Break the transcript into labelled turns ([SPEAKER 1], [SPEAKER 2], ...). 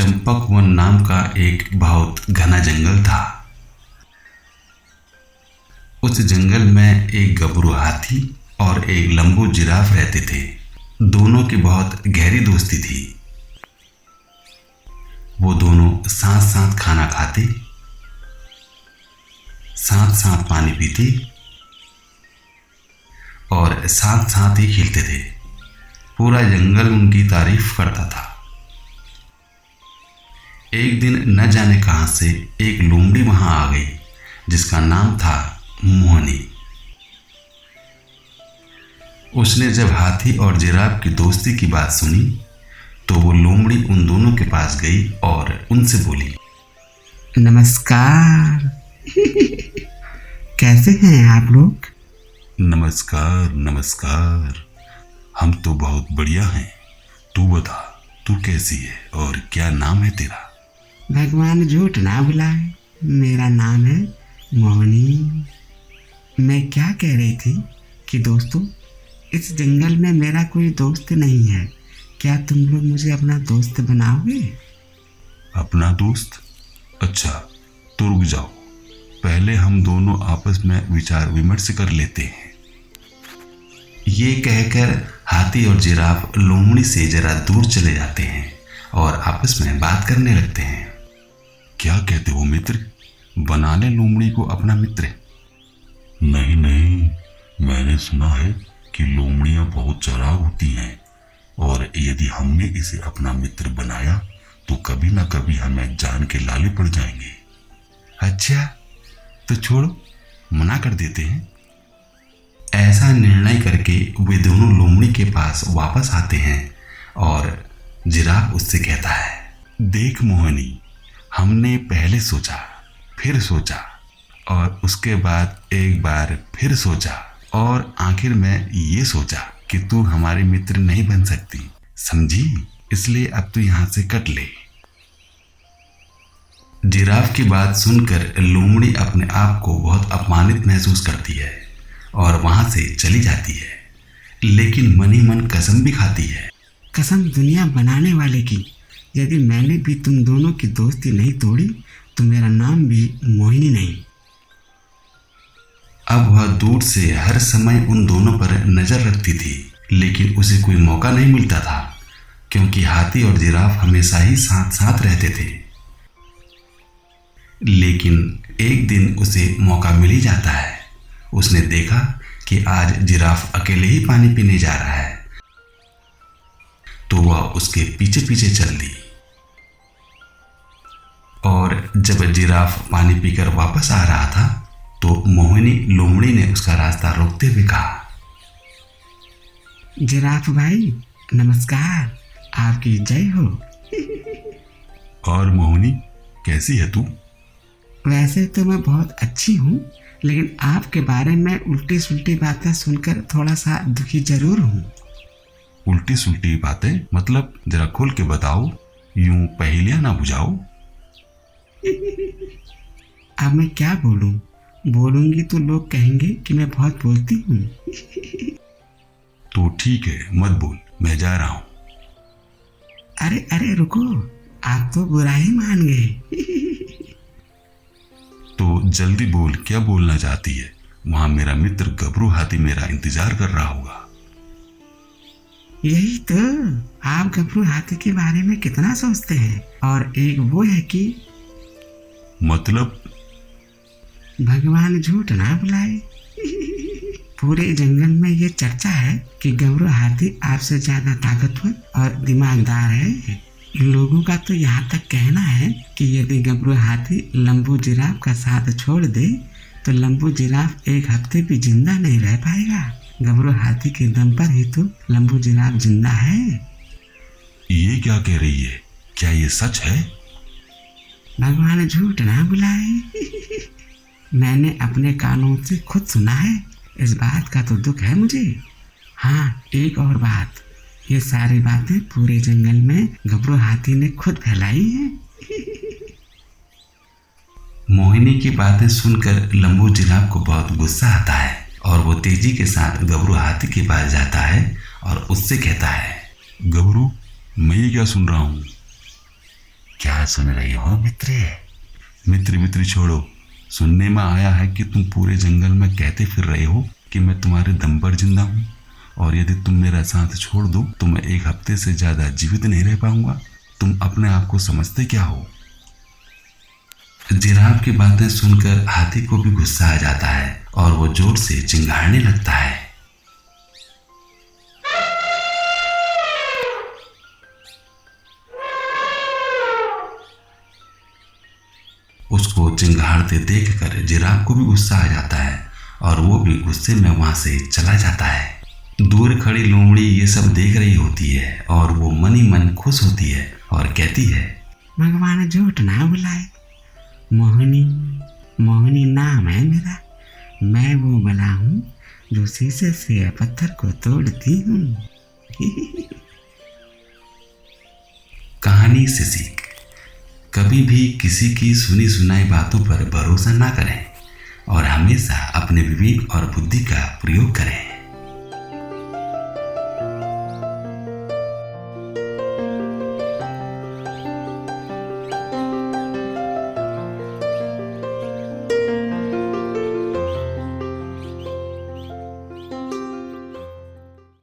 [SPEAKER 1] Champak one नाम का एक बहुत घना जंगल था। उस जंगल में एक गबरू हाथी और एक लंबू जिराफ रहते थे। दोनों की बहुत गहरी दोस्ती थी। वो दोनों साथ साथ खाना खाते, साथ साथ पानी पीते और साथ साथ ही खेलते थे। पूरा जंगल उनकी तारीफ करता था। एक दिन न जाने कहां से एक लोमड़ी वहां आ गई जिसका नाम था मोहनी। उसने जब हाथी और जिराफ की दोस्ती की बात सुनी तो वो लोमड़ी उन दोनों के पास गई और उनसे बोली,
[SPEAKER 2] नमस्कार। कैसे हैं आप लोग?
[SPEAKER 1] नमस्कार नमस्कार, हम तो बहुत बढ़िया हैं। तू बता, तू कैसी है और क्या नाम है तेरा?
[SPEAKER 2] भगवान झूठ ना बुलाए, मेरा नाम है मोहनी। मैं क्या कह रही थी कि दोस्तों, इस जंगल में मेरा कोई दोस्त नहीं है। क्या तुम लोग मुझे अपना दोस्त बनाओगे?
[SPEAKER 1] अपना दोस्त? अच्छा, तो रुक जाओ, पहले हम दोनों आपस में विचार विमर्श कर लेते हैं। ये कहकर हाथी और जिराफ लोमड़ी से जरा दूर चले जाते हैं और आपस में बात करने लगते हैं। क्या कहते हो मित्र, बना ले लोमड़ी को अपना मित्र? नहीं नहीं, मैंने सुना है कि लोमड़ियां बहुत चालाक होती हैं और यदि हमने इसे अपना मित्र बनाया तो कभी ना कभी हमें जान के लाले पड़ जाएंगे। अच्छा, तो छोड़ो, मना कर देते हैं। ऐसा निर्णय करके वे दोनों लोमड़ी के पास वापस आते हैं और जिराफ उससे कहता है, देख मोहनी, हमने पहले सोचा, फिर सोचा और उसके बाद एक बार फिर सोचा और आखिर में ये सोचा कि तू हमारे मित्र नहीं बन सकती, समझी? इसलिए अब तू यहां से कट ले। जिराफ की बात सुनकर लोमड़ी अपने आप को बहुत अपमानित महसूस करती है और वहां से चली जाती है, लेकिन मन ही मन कसम भी खाती है।
[SPEAKER 2] कसम दुनिया बनाने वाले की, यदि मैंने भी तुम दोनों की दोस्ती नहीं तोड़ी तो मेरा नाम भी मोहिनी नहीं।
[SPEAKER 1] अब वह दूर से हर समय उन दोनों पर नजर रखती थी, लेकिन उसे कोई मौका नहीं मिलता था क्योंकि हाथी और जिराफ हमेशा ही साथ साथ रहते थे। लेकिन एक दिन उसे मौका मिल ही जाता है। उसने देखा कि आज जिराफ अकेले ही पानी पीने जा रहा है, तो वह उसके पीछे पीछे चल दी और जब जिराफ पानी पीकर वापस आ रहा था तो मोहिनी लोमड़ी ने उसका रास्ता रोकते हुए कहा,
[SPEAKER 2] जिराफ भाई नमस्कार, आपकी जय हो।
[SPEAKER 1] और मोहिनी, कैसी है तू?
[SPEAKER 2] वैसे तो मैं बहुत अच्छी हूँ, लेकिन आपके बारे में उल्टी सुल्टी बातें सुनकर थोड़ा सा दुखी जरूर हूँ।
[SPEAKER 1] उल्टी सुल्टी बातें मतलब? जरा खोल के बताओ, यूं पहेलियां ना बुझाओ।
[SPEAKER 2] अब मैं क्या बोलूँ? बोलूंगी तो लोग कहेंगे कि मैं बहुत बोलती हूँ।
[SPEAKER 1] तो ठीक है, मत बोल, मैं जा रहा हूँ।
[SPEAKER 2] अरे अरे रुको, आप तो बुरा ही मान गए।
[SPEAKER 1] तो जल्दी बोल, क्या बोलना चाहती है? वहां मेरा मित्र गबरू हाथी मेरा इंतजार कर रहा होगा।
[SPEAKER 2] यही तो, आप गबरू हाथी के बारे में कितना सोचते हैं, और एक वो है कि
[SPEAKER 1] मतलब?
[SPEAKER 2] भगवान झूठ ना बुलाए। पूरे जंगल में ये चर्चा है कि गबरू हाथी आपसे ज्यादा ताकतवर और दिमागदार है। लोगों का तो यहाँ तक कहना है कि यदि गबरू हाथी लंबू जिराफ का साथ छोड़ दे तो लंबू जिराफ एक हफ्ते भी जिंदा नहीं रह पाएगा। गबरू हाथी के दम पर ही तो लंबू जिराफ जिंदा है।
[SPEAKER 1] ये क्या कह रही है? क्या ये सच है?
[SPEAKER 2] भगवान झूठ ना बुलाए। मैंने अपने कानों से खुद सुना है। इस बात का तो दुख है मुझे। हाँ, एक और बात, ये सारी बातें पूरे जंगल में गबरू हाथी ने खुद फैलाई हैं।
[SPEAKER 1] मोहिनी की बातें सुनकर लंबू जिराफ को बहुत गुस्सा आता है और वो तेजी के साथ गबरू हाथी के पास जाता है और उससे कहता है, गबरू, मैं ये क्या सुन रहा हूँ?
[SPEAKER 2] क्या सुन रही हो मित्र?
[SPEAKER 1] मित्र मित्र छोड़ो, सुनने में आया है कि तुम पूरे जंगल में कहते फिर रहे हो कि मैं तुम्हारे दम पर जिंदा हूँ, और यदि तुम मेरा साथ छोड़ दो तो मैं 1 हफ्ते से ज्यादा जीवित नहीं रह पाऊंगा। तुम अपने आप को समझते क्या हो?
[SPEAKER 2] जिराफ की बातें सुनकर हाथी को भी गुस्सा आ जाता है और वो जोर से चिंगाड़ने लगता है। उसको चिंगाड़ते देखकर जिराफ को भी गुस्सा आ जाता है और वो भी गुस्से में वहां से चला जाता है। दूर खड़ी लोमड़ी ये सब देख रही होती है और वो मन ही मन खुश होती है और कहती है, भगवान झूठ ना बुलाए, मोहिनी मोहिनी नाम है मेरा। मैं वो बला हूँ जो शीशे से पत्थर को तोड़ती हूँ। कहानी से सीख, कभी भी किसी की सुनी सुनाई बातों पर भरोसा ना करें और हमेशा अपने विवेक और बुद्धि का प्रयोग करें।